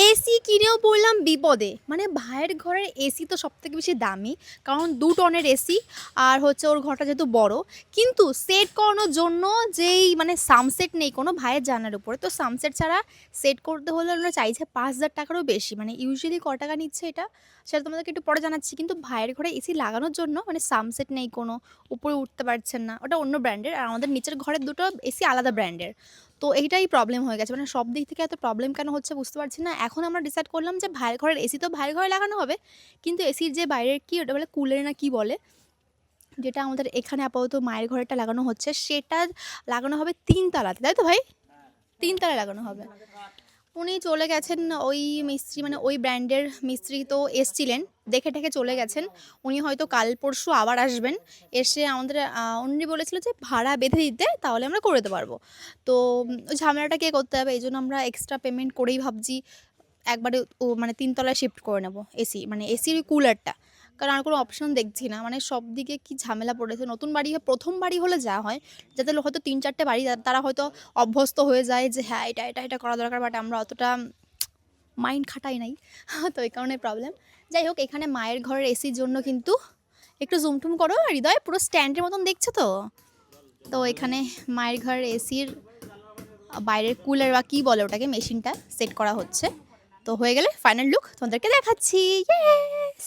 AC কিনেও পড়লাম বিপদে। মানে ভাইয়ের ঘরের এসি তো সবথেকে বেশি দামি। কারণ ২ টনের এসি আর হচ্ছে ওর ঘরটা যেহেতু বড়। কিন্তু সেট করানোর জন্য যেই মানে সামসেট নেই কোনো ভাইয়ের জানার উপরে। তো সামসেট ছাড়া সেট করতে হলে ওরা চাইছে ৳৫,০০০ টাকারও বেশি। মানে ইউজুয়ালি ক টাকা নিচ্ছে এটা সেটা তোমাদেরকে একটু পরে জানাচ্ছি। কিন্তু ভাইয়ের ঘরে এসি লাগানোর জন্য মানে সামসেট নেই কোনো, উপরে উঠতে পারছেন না। ওটা অন্য ব্র্যান্ডের। আর আমাদের নিচের ঘরের দুটো এসি আলাদা ব্র্যান্ডের। তো এইটাই প্রবলেম হয়ে গেছে। মানে সব দিক থেকে এত প্রবলেম কেন হচ্ছে বুঝতে পারছি না। এখন আমরা ডিসাইড করলাম যে ভাইয়ের ঘরের এসি তো ভাইয়ের ঘরে লাগানো হবে। কিন্তু এসির যে বাইরের কি ওটা বলে কুলার না কি বলে? যেটা আমাদের এখানে আপাতত মায়ের ঘরেরটা লাগানো হচ্ছে সেটা লাগানো হবে ৩ তালাতে। তাই তো ভাই? ৩ তলায় লাগানো হবে। উনি চলে গেছেন ওই মিস্ত্রি মানে ওই ব্র্যান্ডের মিস্ত্রি তো এসছিলেন। দেখে টেখে চলে গেছেন। উনি হয়তো কাল পরশু আবার আসবেন। এসে আমাদের উনি বলেছিল যে ভাড়া বেঁধে দিতে তাহলে আমরা করে দিতে পারবো। তো ওই ঝামেলাটা কে করতে হবে? এইজন্য আমরা এক্সট্রা পেমেন্ট করেই ভাবছি একবারে মানে ৩ তলায় শিফট করে নেব এসি। মানে এসির ওই কুলারটা। কারণ আর কোনো অপশন দেখছি না। মানে সবদিকে কি ঝামেলা পড়েছে। নতুন বাড়ি ১ম বাড়ি হলে যা হয়, যাদের হয়তো ৩-৪ টে বাড়ি তারা হয়তো অভ্যস্ত হয়ে যায় যে হ্যাঁ, এটা করা দরকার। বাট আমরা অতটা মাইন্ড খাটাই নাই। তো এই কারণে প্রবলেম। যাই হোক এখানে মায়ের ঘরের এসির জন্য কিন্তু একটু জুমটুম করো হৃদয়, পুরো স্ট্যান্ডের মতন দেখছো তো? তো এখানে মায়ের ঘরের এসির বাইরের কুলার বা কী বলে ওটাকে মেশিনটা সেট করা হচ্ছে। তো হয়ে গেলে ফাইনাল লুক তোমাদেরকে দেখাচ্ছি। ইয়েস!